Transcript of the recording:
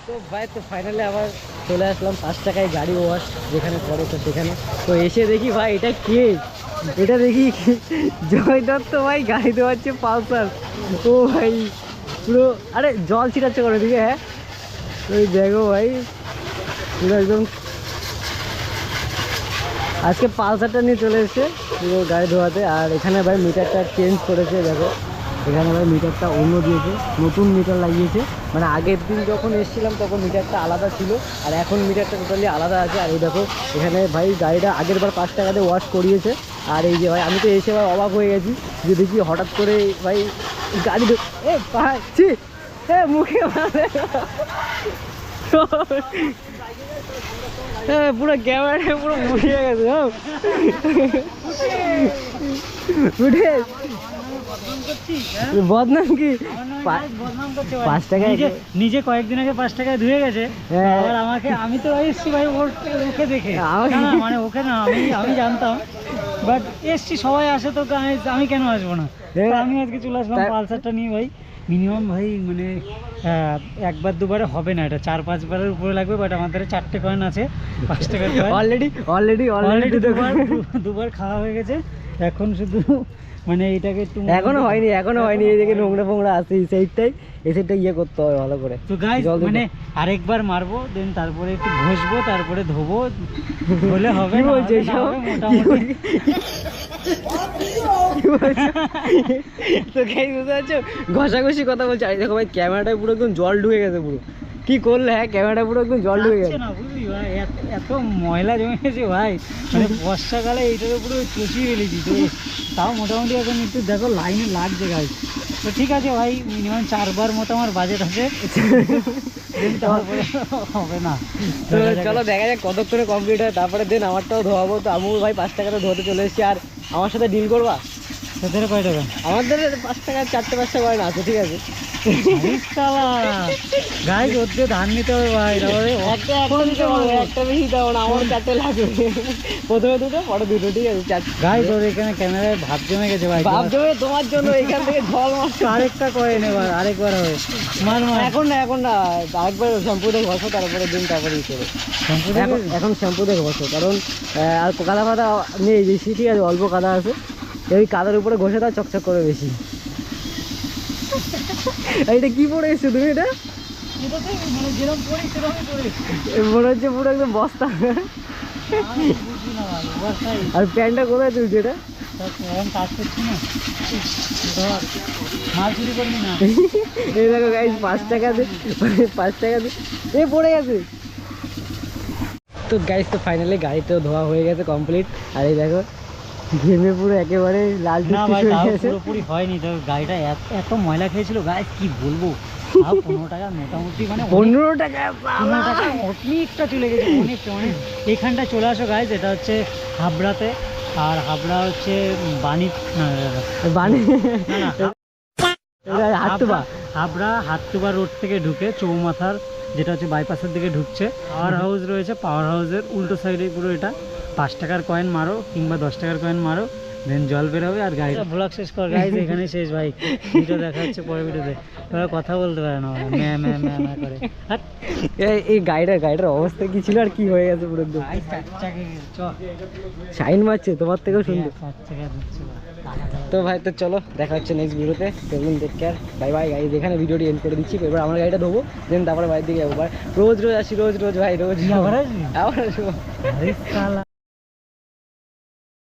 তো ভাই তো ফাইনালি আবার চলে আসলাম 5 টাকায় গাড়ি ওয়াশ যেখানে পড়ে তো সেখানে। তো এসে দেখি ভাই এটা কে, এটা দেখি জয় দত্ত ভাই গাড়ি দেওয়াচ্ছে পালসার। ও ভাই পুরো আরে জল ছিটাচ্ছে করে দিকে। হ্যাঁ ওই দেখো ভাই পুরো একদম আজকে পালসারটা নিয়ে চলে এসেছে পুরো গাড়ি ধোয়াতে। আর এখানে ভাই মিটারটা চেঞ্জ করেছে, দেখো এখানে ভাই মিটারটা অন্য দিয়েছে, নতুন মিটার লাগিয়েছে। মানে আগের দিন যখন এসেছিলাম তখন মিটারটা আলাদা ছিল, আর এখন মিটারটা টোটালি আলাদা আছে। আর এই দেখো এখানে ভাই গাড়িটা আগের বার 5 টাকা দিয়ে ওয়াশ করিয়েছে। আর এই যে ভাই আমি তো এসে ভাই অবাক হয়ে গেছি যে দেখি হঠাৎ করে ভাই গাড়ি পাচ্ছি মুখে হ্যাঁ পুরো ক্যামেরা পুরো মুড়িয়ে গেছে। উঠে বদনাম কি 5 টাকা নিজে কয়েকদিন আগে 5 টাকায় ধুয়ে গেছে। আবার আমাকে, আমি তো এসছি ভাই ওকে দেখে, মানে ওকে না, আমি জানতাম বাট এসছি, সবাই আসে তো আমি কেন আসবো না। আমি আজকে চলে আসলাম পালসারটা নিয়ে ভাই। মিনিমাম ভাই মানে একবার দুবারে হবে না, এটা 4-5 বারের উপরে লাগবে। বাট আমাদের 4টে কয়েন আছে 5 টাকার কয়েন, অলরেডি দুবার খাওয়া হয়ে গেছে। এখন শুধু মানে এইটাকে একটু এখনো হয়নি এইদিকে নোংরা ফোংরা আছে এই সাইডটা ইয়ে করতে হবে ভালো করে। তো গাইস মানে আরেকবার মারবো, দেন তারপরে একটু ঘষবো, তারপরে ধোবো, হলে হবে। কি বলছে মোটামুটি তো গাইস বুঝতে পারছো ঘষাঘষি কথা বলছে। আর দেখো ভাই ক্যামেরাটায় পুরো একদম জল ঢুকে গেছে পুরো। কি করলে? হ্যাঁ ক্যামেরাটা পুরো একদম জল ঢুকে গেছে না, বুঝলি ভাই এত ময়লা জমে গেছে ভাই, মানে বর্ষাকালে এইটার উপরে চষিয়ে ফেলেছি। তো তাও মোটামুটি এখন একটু দেখো লাইনে লাগছে গাইস। তো ঠিক আছে ভাই, মিনিমাম 4 বার মতো আমার বাজেট আছে, তারপরে হবে না। তো চলো দেখা যাক কতক্ষণে কমপ্লিট হয়, তারপরে দেন আমারটাও ধোয়াবো। তো আমিও ভাই 5 টাকাটা ধোয়াতে চলে এসেছি। আর আমার সাথে ডিল করবা? তোদের কয় টাকা? আমাদের 5 টাকা 4টে 5টা কয়েন আছে, ঠিক আছে। গাইস ওর ধান নিতে হবে ভাই, একটা বেশি দাও না, আমার 4টে লাগবে। প্রথমে 2টো পরে 2টো, ঠিক আছে। গাইস ওর এখানে ক্যামেরায় ভাব জমে গেছে ভাই, ভাব জমে তোমার জন্য এখান থেকে জল মারছে। আরেকটা কয়েন এবার, আরেকবার হবে। এখন না আরেকবার শ্যাম্পু দিয়ে ঘষো, তারপরে দিন তারপরে করো। এখন শ্যাম্পু দিয়ে ঘষো, কারণ আর কাদা ফাদা নেই বেশি, ঠিক আছে, অল্প কাদা আছে। এই কাদার উপরে ঘষে দাও, চকচক করে বেশি। এইটা কি পরে এসছো তুমি? এটা মনে হচ্ছে পুরো একদম বস্তা। আর প্যান্টটা কোথায় তুলছে এটা? কাজ করছি না, মাল চুরি করবি না। এই দেখো গাইস 5 টাকা দিয়ে এ পড়ে গেছে। তো গাইস তো ফাইনালি গাড়িটাও ধোয়া হয়ে গেছে কমপ্লিট। আর এই দেখো ঘেমে পুরো একেবারে লাল পুরোপুরি হয়নি। তো গাড়িটা এত ময়লা খেয়েছিল গাইস, কি বলবো। 15 টাকা মোটামুটি, মানে 15 টাকা অনেকটা চলে গেছে, অনেকটা। মানে এখানটা চলে আসো গাইস, এটা হচ্ছে হাবড়াতে। আর হাবড়া হচ্ছে হাবড়া হাটতুবা রোড থেকে ঢুকে চৌমাথার, যেটা হচ্ছে বাইপাসের দিকে ঢুকছে। পাওয়ার হাউস রয়েছে, পাওয়ার হাউসের উল্টো সাইডে পুরো এটা। 5 টাকার কয়েন মারো কিংবা 10 টাকার কয়েন মারো, দেন জল বেরোবে। আর গাড়িটা ব্লগ শেষ কর গাইজ, এখানে শেষ ভাই। ভিডিও দেখা হচ্ছে পরে ভিডিওতে, তোরা কথা বলতে পারে না করে। এই গাড়িটার অবস্থা কি ছিল আর কি হয়ে গেছে পুরো একদম শাইন মারছে তোমার থেকেও সুন্দর। তো ভাই তো চলো দেখা হচ্ছে নেক্সট ভিডিওতে। Take care, bye bye guys. এখানে ভিডিওটি এন্ড করে দিচ্ছি। এবার আমার গাড়িটা ধোবো, দেন তারপরে বাড়ির দিকে যাবো। রোজ আসি, রোজ ভাই, রোজ আবার আসবো।